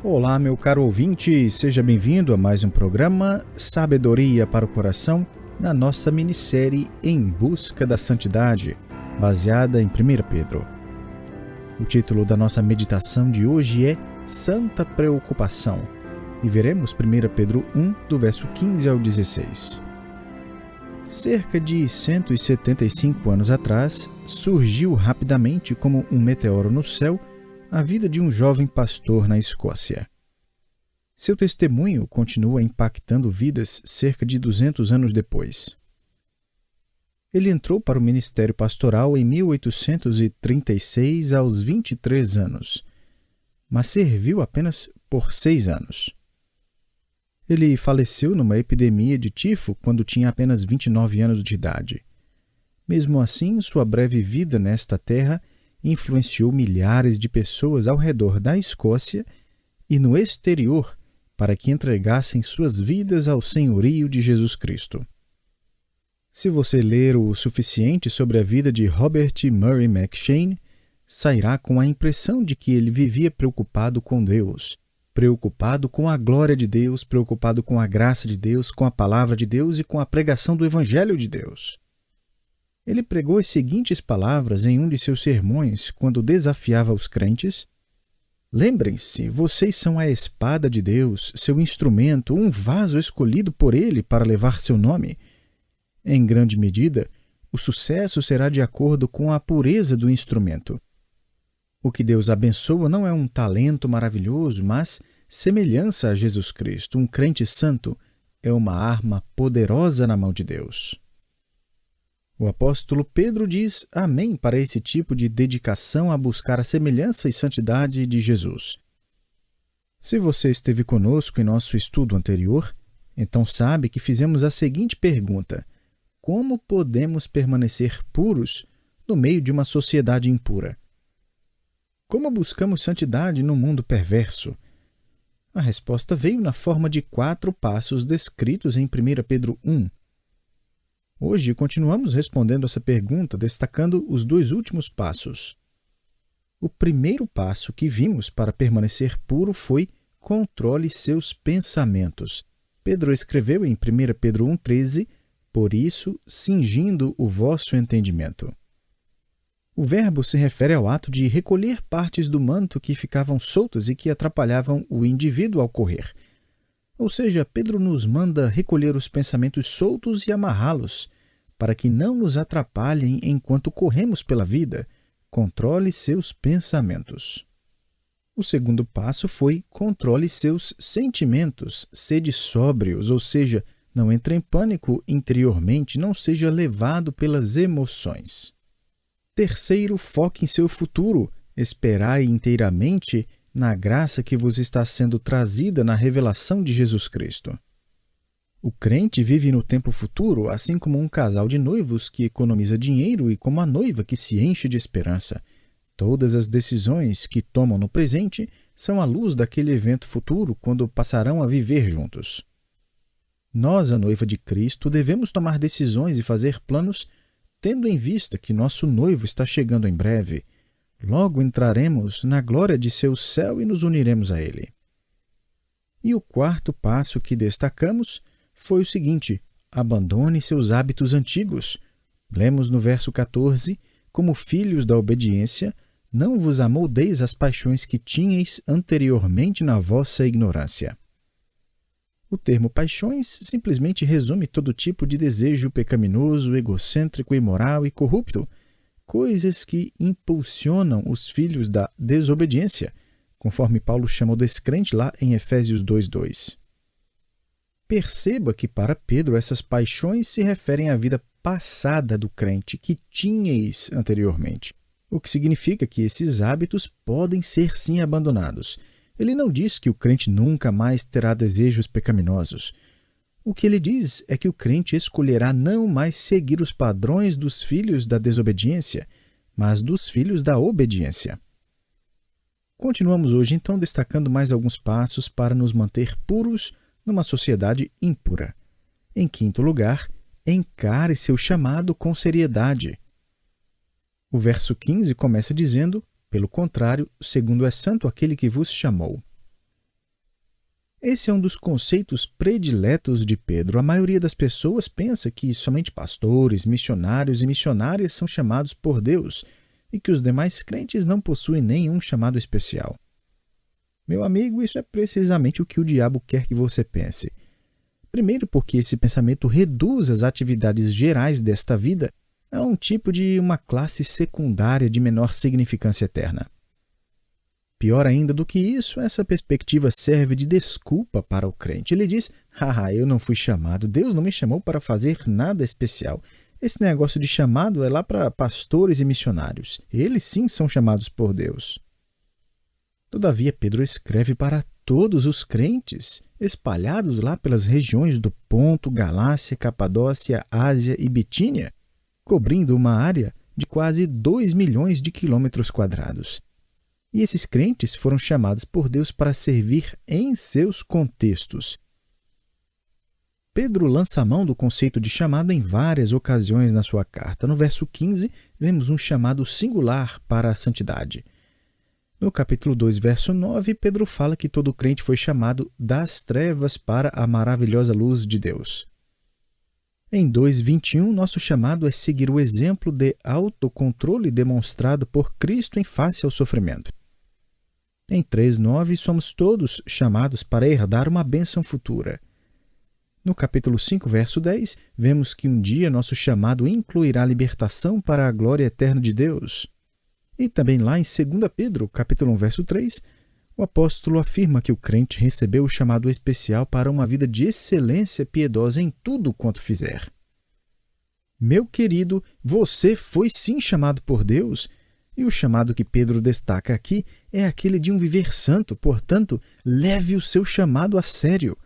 Olá, meu caro ouvinte, seja bem-vindo a mais um programa Sabedoria para o Coração, na nossa minissérie Em Busca da Santidade, baseada em 1 Pedro. O título da nossa meditação de hoje é Santa Preocupação, e veremos 1 Pedro 1, do verso 15 ao 16. Cerca de 175 anos atrás, surgiu rapidamente como um meteoro no céu a vida de um jovem pastor na Escócia. Seu testemunho continua impactando vidas cerca de 200 anos depois. Ele entrou para o ministério pastoral em 1836 aos 23 anos, mas serviu apenas por 6 anos. Ele faleceu numa epidemia de tifo quando tinha apenas 29 anos de idade. Mesmo assim, sua breve vida nesta terra influenciou milhares de pessoas ao redor da Escócia e no exterior para que entregassem suas vidas ao senhorio de Jesus Cristo. Se você ler o suficiente sobre a vida de Robert Murray McCheyne, sairá com a impressão de que ele vivia preocupado com Deus, preocupado com a glória de Deus, preocupado com a graça de Deus, com a palavra de Deus e com a pregação do Evangelho de Deus. Ele pregou as seguintes palavras em um de seus sermões quando desafiava os crentes: Lembrem-se, vocês são a espada de Deus, seu instrumento, um vaso escolhido por Ele para levar seu nome. Em grande medida, o sucesso será de acordo com a pureza do instrumento. O que Deus abençoa não é um talento maravilhoso, mas semelhança a Jesus Cristo. Um crente santo é uma arma poderosa na mão de Deus. O apóstolo Pedro diz amém para esse tipo de dedicação a buscar a semelhança e santidade de Jesus. Se você esteve conosco em nosso estudo anterior, então sabe que fizemos a seguinte pergunta: como podemos permanecer puros no meio de uma sociedade impura? Como buscamos santidade no mundo perverso? A resposta veio na forma de 4 passos descritos em 1 Pedro 1. Hoje continuamos respondendo essa pergunta destacando os 2 últimos passos. O primeiro passo que vimos para permanecer puro foi controle seus pensamentos. Pedro escreveu em 1 Pedro 1,13, por isso, cingindo o vosso entendimento. O verbo se refere ao ato de recolher partes do manto que ficavam soltas e que atrapalhavam o indivíduo ao correr. Ou seja, Pedro nos manda recolher os pensamentos soltos e amarrá-los, para que não nos atrapalhem enquanto corremos pela vida. Controle seus pensamentos. O segundo passo foi controle seus sentimentos. Sede sóbrios, ou seja, não entre em pânico interiormente, não seja levado pelas emoções. Terceiro, foque em seu futuro. Esperai inteiramente na graça que vos está sendo trazida na revelação de Jesus Cristo. O crente vive no tempo futuro, assim como um casal de noivos que economiza dinheiro e como a noiva que se enche de esperança. Todas as decisões que tomam no presente são à luz daquele evento futuro, quando passarão a viver juntos. Nós, a noiva de Cristo, devemos tomar decisões e fazer planos tendo em vista que nosso noivo está chegando em breve. Logo entraremos na glória de seu céu e nos uniremos a ele. E o quarto passo que destacamos foi o seguinte: abandone seus hábitos antigos. Lemos no verso 14, como filhos da obediência, não vos amoldeis às paixões que tinhais anteriormente na vossa ignorância. O termo paixões simplesmente resume todo tipo de desejo pecaminoso, egocêntrico, imoral e corrupto, coisas que impulsionam os filhos da desobediência, conforme Paulo chama o descrente lá em Efésios 2:2. Perceba que para Pedro essas paixões se referem à vida passada do crente que tinhais anteriormente, o que significa que esses hábitos podem ser sim abandonados. Ele não diz que o crente nunca mais terá desejos pecaminosos. O que ele diz é que o crente escolherá não mais seguir os padrões dos filhos da desobediência, mas dos filhos da obediência. Continuamos hoje, então, destacando mais alguns passos para nos manter puros numa sociedade impura. Em quinto lugar, encare seu chamado com seriedade. O verso 15 começa dizendo: pelo contrário, segundo é santo aquele que vos chamou. Esse é um dos conceitos prediletos de Pedro. A maioria das pessoas pensa que somente pastores, missionários e missionárias são chamados por Deus e que os demais crentes não possuem nenhum chamado especial. Meu amigo, isso é precisamente o que o diabo quer que você pense. Primeiro, porque esse pensamento reduz as atividades gerais desta vida a um tipo de uma classe secundária de menor significância eterna. Pior ainda do que isso, essa perspectiva serve de desculpa para o crente. Ele diz, eu não fui chamado, Deus não me chamou para fazer nada especial. Esse negócio de chamado é lá para pastores e missionários. Eles sim são chamados por Deus. Todavia, Pedro escreve para todos os crentes, espalhados lá pelas regiões do Ponto, Galácia, Capadócia, Ásia e Bitínia, cobrindo uma área de quase 2 milhões de quilômetros quadrados. E esses crentes foram chamados por Deus para servir em seus contextos. Pedro lança a mão do conceito de chamado em várias ocasiões na sua carta. No verso 15, vemos um chamado singular para a santidade. No capítulo 2, verso 9, Pedro fala que todo crente foi chamado das trevas para a maravilhosa luz de Deus. Em 2,21, nosso chamado é seguir o exemplo de autocontrole demonstrado por Cristo em face ao sofrimento. Em 3,9, somos todos chamados para herdar uma bênção futura. No capítulo 5, verso 10, vemos que um dia nosso chamado incluirá a libertação para a glória eterna de Deus. E também lá em 2 Pedro, capítulo 1, verso 3, o apóstolo afirma que o crente recebeu o chamado especial para uma vida de excelência piedosa em tudo quanto fizer. Meu querido, você foi sim chamado por Deus, e o chamado que Pedro destaca aqui é aquele de um viver santo, portanto, leve o seu chamado a sério.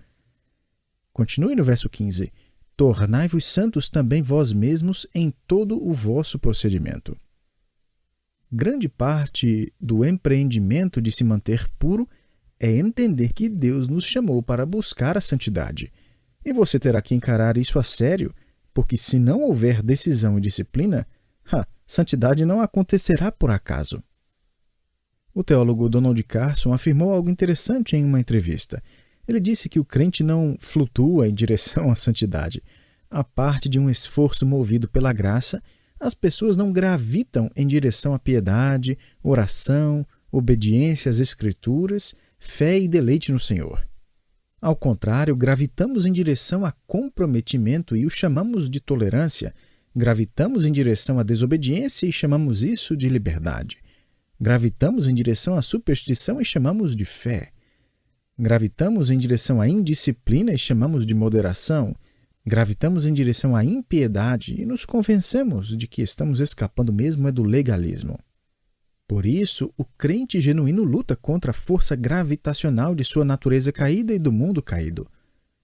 Continue no verso 15. Tornai-vos santos também vós mesmos em todo o vosso procedimento. Grande parte do empreendimento de se manter puro é entender que Deus nos chamou para buscar a santidade. E você terá que encarar isso a sério, porque se não houver decisão e disciplina, santidade não acontecerá por acaso. O teólogo Donald Carson afirmou algo interessante em uma entrevista. Ele disse que o crente não flutua em direção à santidade. A parte de um esforço movido pela graça, as pessoas não gravitam em direção à piedade, oração, obediência às Escrituras, fé e deleite no Senhor. Ao contrário, gravitamos em direção a comprometimento e o chamamos de tolerância. Gravitamos em direção à desobediência e chamamos isso de liberdade. Gravitamos em direção à superstição e chamamos de fé. Gravitamos em direção à indisciplina e chamamos de moderação. Gravitamos em direção à impiedade e nos convencemos de que estamos escapando mesmo do legalismo. Por isso, o crente genuíno luta contra a força gravitacional de sua natureza caída e do mundo caído.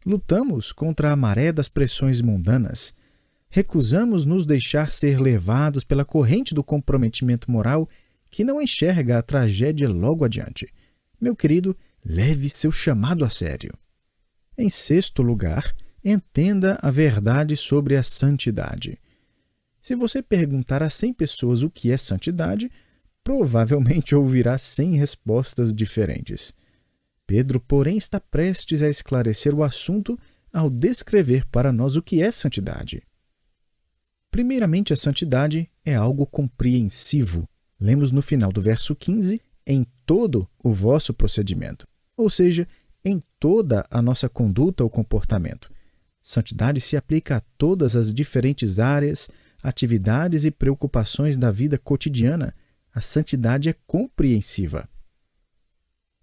Lutamos contra a maré das pressões mundanas. Recusamos nos deixar ser levados pela corrente do comprometimento moral que não enxerga a tragédia logo adiante. Meu querido, leve seu chamado a sério. Em sexto lugar, entenda a verdade sobre a santidade. Se você perguntar a 100 pessoas o que é santidade, provavelmente ouvirá 100 respostas diferentes. Pedro, porém, está prestes a esclarecer o assunto ao descrever para nós o que é santidade. Primeiramente, a santidade é algo compreensivo. Lemos no final do verso 15, em todo o vosso procedimento, ou seja, em toda a nossa conduta ou comportamento. Santidade se aplica a todas as diferentes áreas, atividades e preocupações da vida cotidiana. A santidade é compreensiva.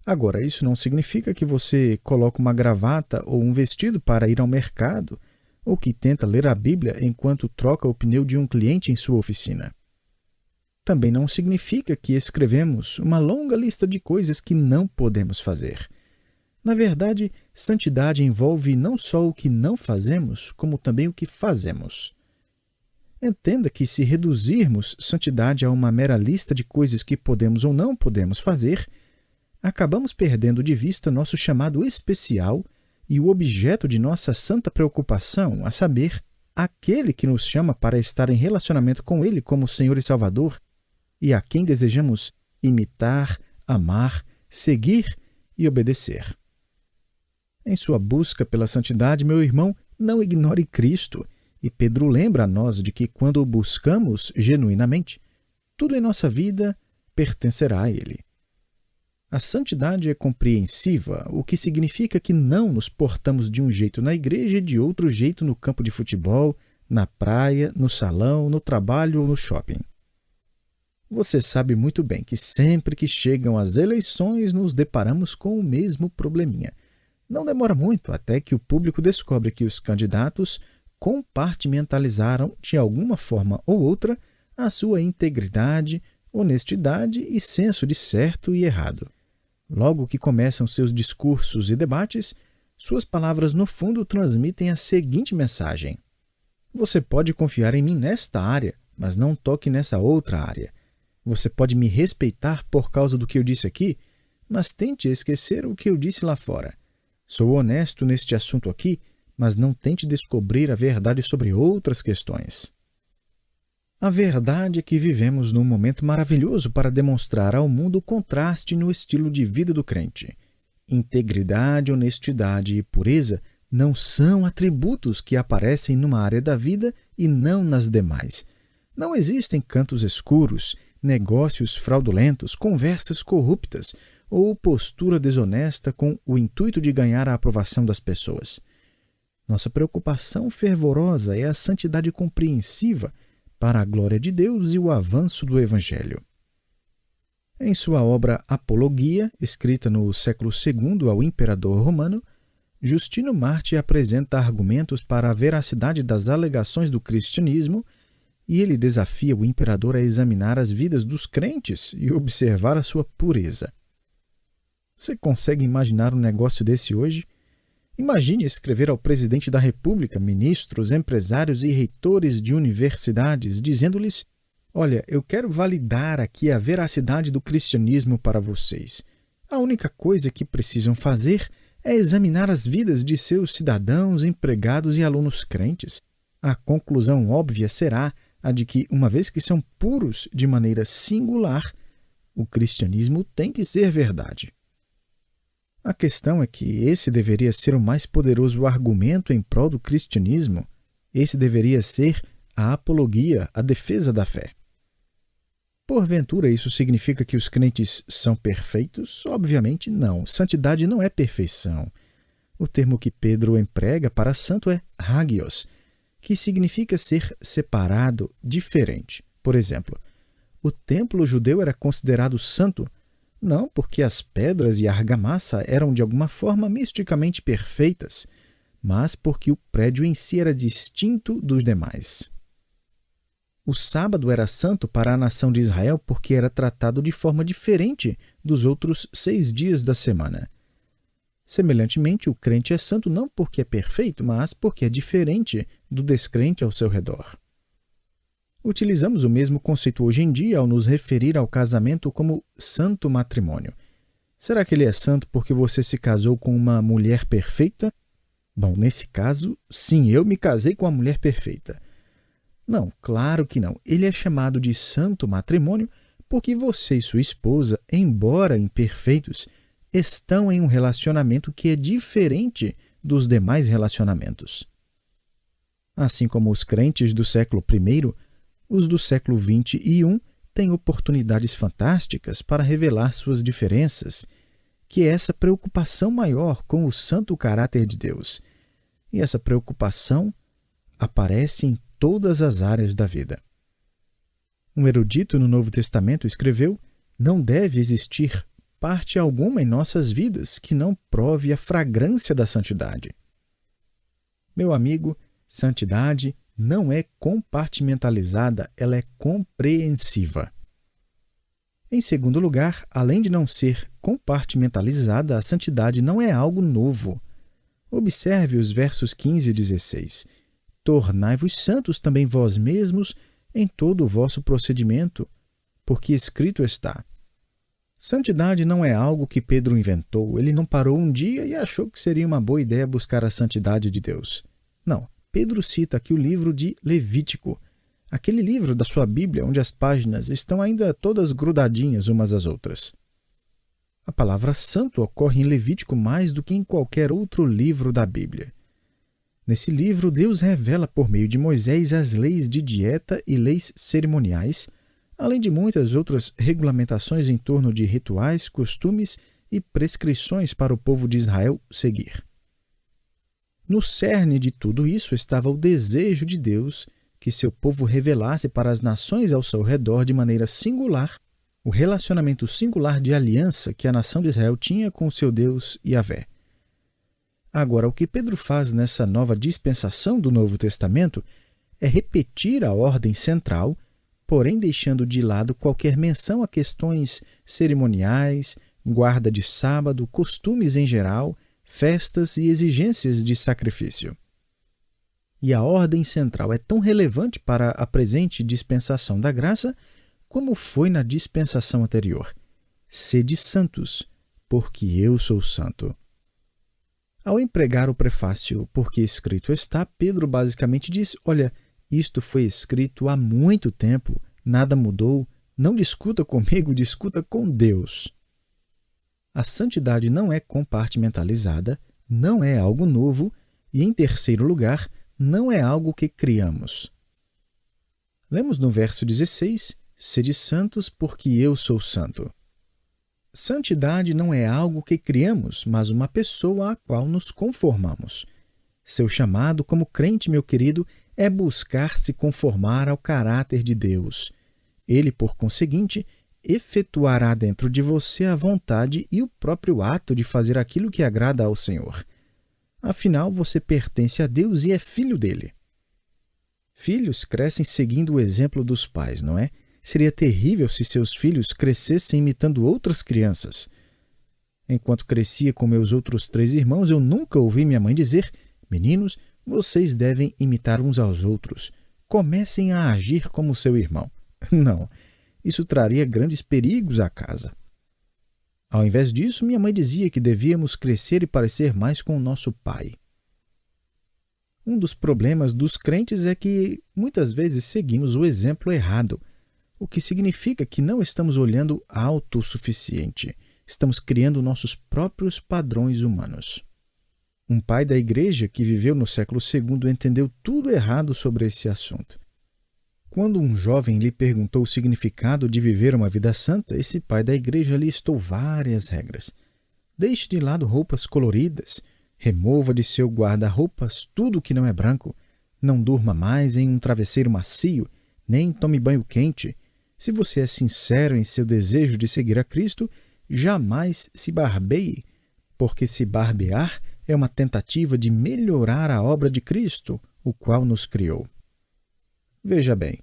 Agora, isso não significa que você coloca uma gravata ou um vestido para ir ao mercado, ou que tenta ler a Bíblia enquanto troca o pneu de um cliente em sua oficina. Também não significa que escrevemos uma longa lista de coisas que não podemos fazer. Na verdade, santidade envolve não só o que não fazemos, como também o que fazemos. Entenda que se reduzirmos santidade a uma mera lista de coisas que podemos ou não podemos fazer, acabamos perdendo de vista nosso chamado especial e o objeto de nossa santa preocupação, a saber, aquele que nos chama para estar em relacionamento com Ele como Senhor e Salvador, e a quem desejamos imitar, amar, seguir e obedecer. Em sua busca pela santidade, meu irmão, não ignore Cristo. E Pedro lembra a nós de que quando o buscamos genuinamente, tudo em nossa vida pertencerá a Ele. A santidade é compreensiva, o que significa que não nos portamos de um jeito na igreja e de outro jeito no campo de futebol, na praia, no salão, no trabalho ou no shopping. Você sabe muito bem que sempre que chegam as eleições nos deparamos com o mesmo probleminha. Não demora muito até que o público descobre que os candidatos compartimentalizaram, de alguma forma ou outra, a sua integridade, honestidade e senso de certo e errado. Logo que começam seus discursos e debates, suas palavras no fundo transmitem a seguinte mensagem: você pode confiar em mim nesta área, mas não toque nessa outra área. Você pode me respeitar por causa do que eu disse aqui, mas tente esquecer o que eu disse lá fora. Sou honesto neste assunto aqui, mas não tente descobrir a verdade sobre outras questões. A verdade é que vivemos num momento maravilhoso para demonstrar ao mundo o contraste no estilo de vida do crente. Integridade, honestidade e pureza não são atributos que aparecem numa área da vida e não nas demais. Não existem cantos escuros, negócios fraudulentos, conversas corruptas ou postura desonesta com o intuito de ganhar a aprovação das pessoas. Nossa preocupação fervorosa é a santidade compreensiva para a glória de Deus e o avanço do Evangelho. Em sua obra Apologia, escrita no século II ao imperador romano, Justino Mártir apresenta argumentos para a veracidade das alegações do cristianismo e ele desafia o imperador a examinar as vidas dos crentes e observar a sua pureza. Você consegue imaginar um negócio desse hoje? Imagine escrever ao presidente da República, ministros, empresários e reitores de universidades, dizendo-lhes: olha, eu quero validar aqui a veracidade do cristianismo para vocês. A única coisa que precisam fazer é examinar as vidas de seus cidadãos, empregados e alunos crentes. A conclusão óbvia será a de que, uma vez que são puros de maneira singular, o cristianismo tem que ser verdade. A questão é que esse deveria ser o mais poderoso argumento em prol do cristianismo. Esse deveria ser a apologia, a defesa da fé. Porventura, isso significa que os crentes são perfeitos? Obviamente não. Santidade não é perfeição. O termo que Pedro emprega para santo é hagios, que significa ser separado, diferente. Por exemplo, o templo judeu era considerado santo não porque as pedras e a argamassa eram de alguma forma misticamente perfeitas, mas porque o prédio em si era distinto dos demais. O sábado era santo para a nação de Israel porque era tratado de forma diferente dos outros 6 dias da semana. Semelhantemente, o crente é santo não porque é perfeito, mas porque é diferente do descrente ao seu redor. Utilizamos o mesmo conceito hoje em dia ao nos referir ao casamento como santo matrimônio. Será que ele é santo porque você se casou com uma mulher perfeita? Bom, nesse caso, sim, eu me casei com uma mulher perfeita. Não, claro que não. Ele é chamado de santo matrimônio porque você e sua esposa, embora imperfeitos, estão em um relacionamento que é diferente dos demais relacionamentos. Assim como os crentes do século I, os do século XXI têm oportunidades fantásticas para revelar suas diferenças, que é essa preocupação maior com o santo caráter de Deus. E essa preocupação aparece em todas as áreas da vida. Um erudito no Novo Testamento escreveu: não deve existir parte alguma em nossas vidas que não prove a fragrância da santidade. Meu amigo, santidade não é compartimentalizada, ela é compreensiva. Em segundo lugar, além de não ser compartimentalizada, a santidade não é algo novo. Observe os versos 15 e 16. Tornai-vos santos também vós mesmos em todo o vosso procedimento, porque escrito está. Santidade não é algo que Pedro inventou, ele não parou um dia e achou que seria uma boa ideia buscar a santidade de Deus. Não. Pedro cita aqui o livro de Levítico, aquele livro da sua Bíblia onde as páginas estão ainda todas grudadinhas umas às outras. A palavra santo ocorre em Levítico mais do que em qualquer outro livro da Bíblia. Nesse livro, Deus revela por meio de Moisés as leis de dieta e leis cerimoniais, além de muitas outras regulamentações em torno de rituais, costumes e prescrições para o povo de Israel seguir. No cerne de tudo isso estava o desejo de Deus que seu povo revelasse para as nações ao seu redor de maneira singular o relacionamento singular de aliança que a nação de Israel tinha com seu Deus Yahvé. Agora, o que Pedro faz nessa nova dispensação do Novo Testamento é repetir a ordem central, porém deixando de lado qualquer menção a questões cerimoniais, guarda de sábado, costumes em geral, festas e exigências de sacrifício. E a ordem central é tão relevante para a presente dispensação da graça como foi na dispensação anterior. Sede santos, porque eu sou santo. Ao empregar o prefácio porque escrito está, Pedro basicamente diz, olha, isto foi escrito há muito tempo, nada mudou, não discuta comigo, discuta com Deus. A santidade não é compartimentalizada, não é algo novo e, em terceiro lugar, não é algo que criamos. Lemos no verso 16, sede santos porque eu sou santo. Santidade não é algo que criamos, mas uma pessoa à qual nos conformamos. Seu chamado como crente, meu querido, é buscar se conformar ao caráter de Deus. Ele, por conseguinte, efetuará dentro de você a vontade e o próprio ato de fazer aquilo que agrada ao Senhor. Afinal, você pertence a Deus e é filho dele. Filhos crescem seguindo o exemplo dos pais, não é? Seria terrível se seus filhos crescessem imitando outras crianças. Enquanto crescia com meus outros 3 irmãos, eu nunca ouvi minha mãe dizer: meninos, vocês devem imitar uns aos outros. Comecem a agir como seu irmão. Não, isso traria grandes perigos à casa. Ao invés disso, minha mãe dizia que devíamos crescer e parecer mais com o nosso pai. Um dos problemas dos crentes é que muitas vezes seguimos o exemplo errado, o que significa que não estamos olhando alto o suficiente. Estamos criando nossos próprios padrões humanos. Um pai da igreja que viveu no século II entendeu tudo errado sobre esse assunto. Quando um jovem lhe perguntou o significado de viver uma vida santa, esse pai da igreja listou várias regras. Deixe de lado roupas coloridas, remova de seu guarda-roupas tudo que não é branco, não durma mais em um travesseiro macio, nem tome banho quente. Se você é sincero em seu desejo de seguir a Cristo, jamais se barbeie, porque se barbear é uma tentativa de melhorar a obra de Cristo, o qual nos criou. Veja bem,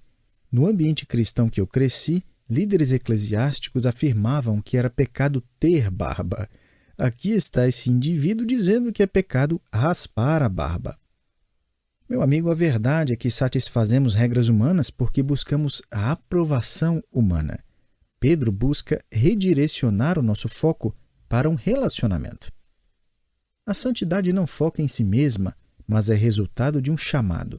no ambiente cristão que eu cresci, líderes eclesiásticos afirmavam que era pecado ter barba. Aqui está esse indivíduo dizendo que é pecado raspar a barba. Meu amigo, a verdade é que satisfazemos regras humanas porque buscamos a aprovação humana. Pedro busca redirecionar o nosso foco para um relacionamento. A santidade não foca em si mesma, mas é resultado de um chamado.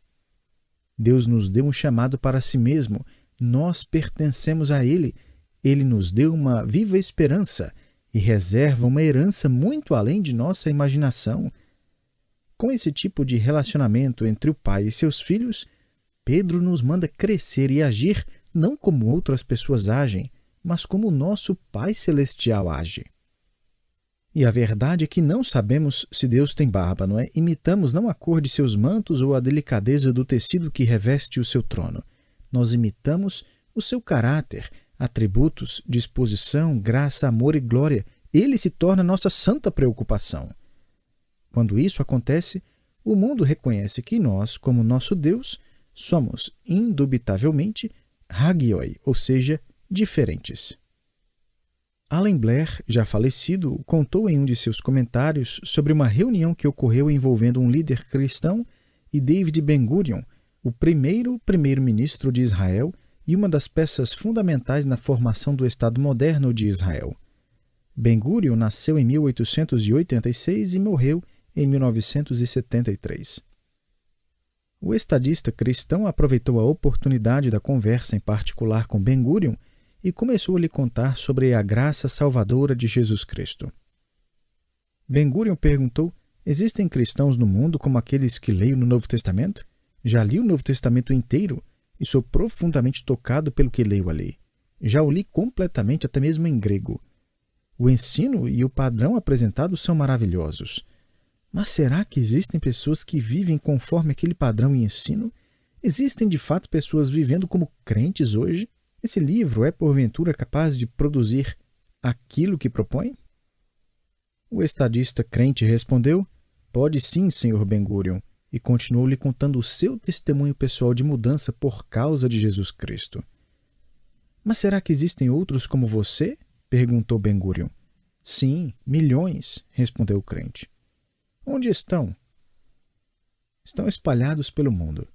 Deus nos deu um chamado para si mesmo, nós pertencemos a Ele. Ele nos deu uma viva esperança e reserva uma herança muito além de nossa imaginação. Com esse tipo de relacionamento entre o pai e seus filhos, Pedro nos manda crescer e agir não como outras pessoas agem, mas como o nosso Pai Celestial age. E a verdade é que não sabemos se Deus tem barba, não é? Imitamos não a cor de seus mantos ou a delicadeza do tecido que reveste o seu trono. Nós imitamos o seu caráter, atributos, disposição, graça, amor e glória. Ele se torna nossa santa preocupação. Quando isso acontece, o mundo reconhece que nós, como nosso Deus, somos indubitavelmente hagioi, ou seja, diferentes. Alan Blair, já falecido, contou em um de seus comentários sobre uma reunião que ocorreu envolvendo um líder cristão e David Ben-Gurion, o primeiro-ministro de Israel e uma das peças fundamentais na formação do Estado moderno de Israel. Ben-Gurion nasceu em 1886 e morreu em 1973. O estadista cristão aproveitou a oportunidade da conversa em particular com Ben-Gurion e começou a lhe contar sobre a graça salvadora de Jesus Cristo. Ben-Gurion perguntou: existem cristãos no mundo como aqueles que leio no Novo Testamento? Já li o Novo Testamento inteiro e sou profundamente tocado pelo que leio ali. Já o li completamente, até mesmo em grego. O ensino e o padrão apresentado são maravilhosos. Mas será que existem pessoas que vivem conforme aquele padrão e ensino? Existem de fato pessoas vivendo como crentes hoje? Esse livro é porventura capaz de produzir aquilo que propõe? O estadista crente respondeu: pode sim, Sr. Ben-Gurion, e continuou lhe contando o seu testemunho pessoal de mudança por causa de Jesus Cristo. Mas será que existem outros como você? Perguntou Ben-Gurion. Sim, milhões, respondeu o crente. Onde estão? Estão espalhados pelo mundo.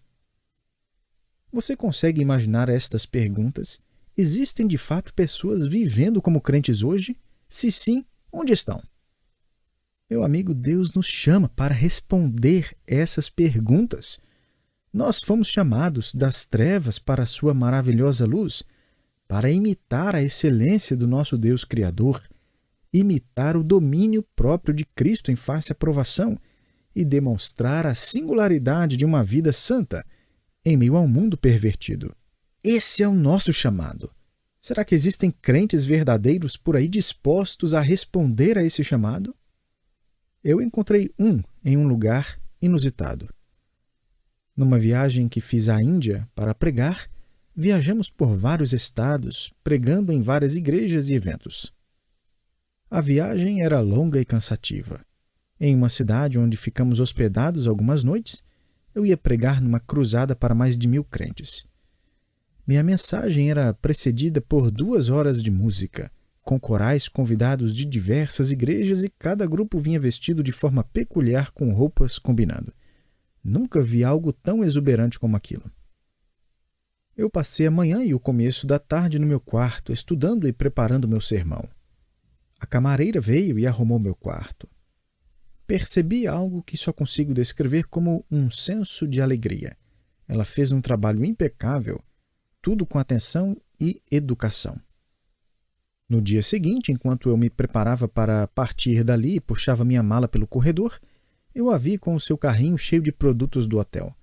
Você consegue imaginar estas perguntas? Existem de fato pessoas vivendo como crentes hoje? Se sim, onde estão? Meu amigo, Deus nos chama para responder essas perguntas. Nós fomos chamados das trevas para a sua maravilhosa luz, para imitar a excelência do nosso Deus Criador, imitar o domínio próprio de Cristo em face à provação e demonstrar a singularidade de uma vida santa em meio ao mundo pervertido. Esse é o nosso chamado. Será que existem crentes verdadeiros por aí dispostos a responder a esse chamado? Eu encontrei em um lugar inusitado. Numa viagem que fiz à Índia para pregar, viajamos por vários estados, pregando em várias igrejas e eventos. A viagem era longa e cansativa. Em uma cidade onde ficamos hospedados algumas noites, eu ia pregar numa cruzada para mais de 1000 crentes. Minha mensagem era precedida por 2 horas de música, com corais convidados de diversas igrejas e cada grupo vinha vestido de forma peculiar com roupas combinando. Nunca vi algo tão exuberante como aquilo. Eu passei a manhã e o começo da tarde no meu quarto, estudando e preparando meu sermão. A camareira veio e arrumou meu quarto. Percebi algo que só consigo descrever como um senso de alegria. Ela fez um trabalho impecável, tudo com atenção e educação. No dia seguinte, enquanto eu me preparava para partir dali e puxava minha mala pelo corredor, eu a vi com o seu carrinho cheio de produtos do hotel.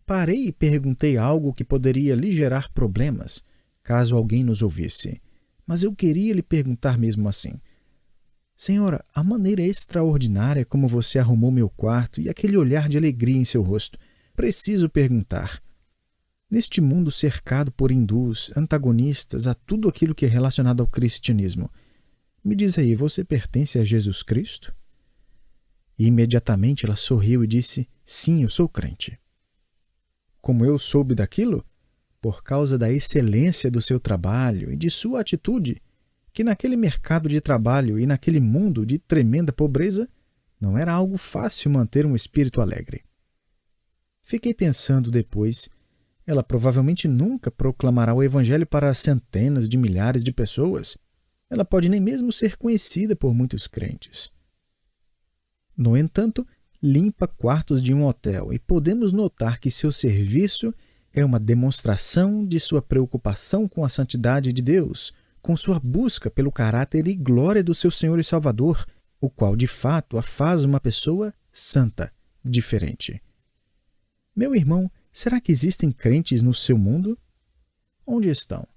Parei e perguntei algo que poderia lhe gerar problemas, caso alguém nos ouvisse. Mas eu queria lhe perguntar mesmo assim: Senhora, a maneira extraordinária como você arrumou meu quarto e aquele olhar de alegria em seu rosto, preciso perguntar. Neste mundo cercado por hindus, antagonistas a tudo aquilo que é relacionado ao cristianismo, me diz aí, você pertence a Jesus Cristo? E imediatamente ela sorriu e disse: sim, eu sou crente. Como eu soube daquilo? Por causa da excelência do seu trabalho e de sua atitude, que naquele mercado de trabalho e naquele mundo de tremenda pobreza, não era algo fácil manter um espírito alegre. Fiquei pensando depois, ela provavelmente nunca proclamará o evangelho para centenas de milhares de pessoas. Ela pode nem mesmo ser conhecida por muitos crentes. No entanto, limpa quartos de um hotel e podemos notar que seu serviço é uma demonstração de sua preocupação com a santidade de Deus, com sua busca pelo caráter e glória do seu Senhor e Salvador, o qual de fato a faz uma pessoa santa, diferente. Meu irmão, será que existem crentes no seu mundo? Onde estão?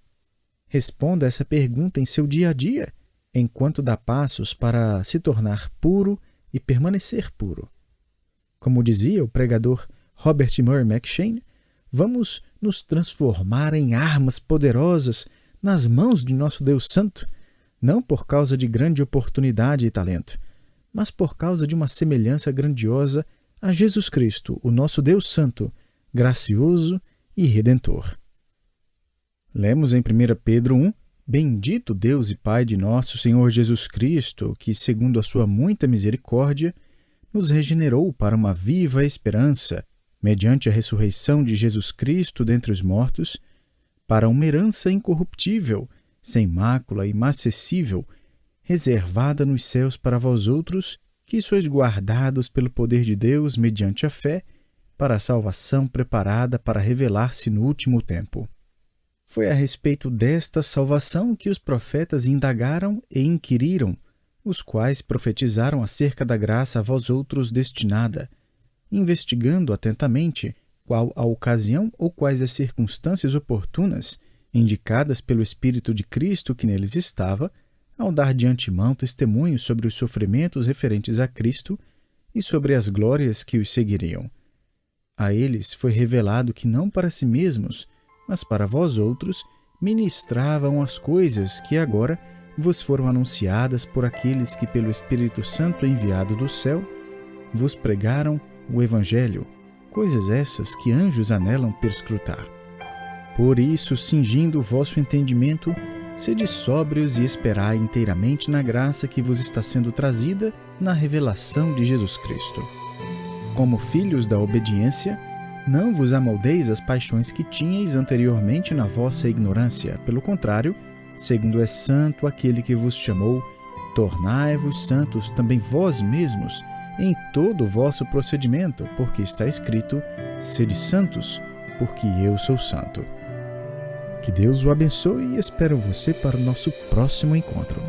Responda essa pergunta em seu dia a dia, enquanto dá passos para se tornar puro e permanecer puro. Como dizia o pregador Robert Murray McCheyne, vamos nos transformar em armas poderosas nas mãos de nosso Deus Santo, não por causa de grande oportunidade e talento, mas por causa de uma semelhança grandiosa a Jesus Cristo, o nosso Deus Santo, gracioso e redentor. Lemos em 1 Pedro 1, Bendito Deus e Pai de nosso Senhor Jesus Cristo, que, segundo a sua muita misericórdia, nos regenerou para uma viva esperança, mediante a ressurreição de Jesus Cristo dentre os mortos, para uma herança incorruptível, sem mácula e inacessível, reservada nos céus para vós outros, que sois guardados pelo poder de Deus mediante a fé, para a salvação preparada para revelar-se no último tempo. Foi a respeito desta salvação que os profetas indagaram e inquiriram, os quais profetizaram acerca da graça a vós outros destinada, investigando atentamente qual a ocasião ou quais as circunstâncias oportunas, indicadas pelo Espírito de Cristo que neles estava, ao dar de antemão testemunho sobre os sofrimentos referentes a Cristo e sobre as glórias que os seguiriam. A eles foi revelado que não para si mesmos, mas para vós outros, ministravam as coisas que agora vos foram anunciadas por aqueles que pelo Espírito Santo enviado do céu vos pregaram o Evangelho, coisas essas que anjos anelam perscrutar. Por isso, cingindo o vosso entendimento, sede sóbrios e esperai inteiramente na graça que vos está sendo trazida na revelação de Jesus Cristo. Como filhos da obediência, não vos amoldeis as paixões que tinhais anteriormente na vossa ignorância. Pelo contrário, segundo é santo aquele que vos chamou, tornai-vos santos também vós mesmos em todo o vosso procedimento, porque está escrito: sede santos, porque eu sou santo. Que Deus o abençoe e espero você para o nosso próximo encontro.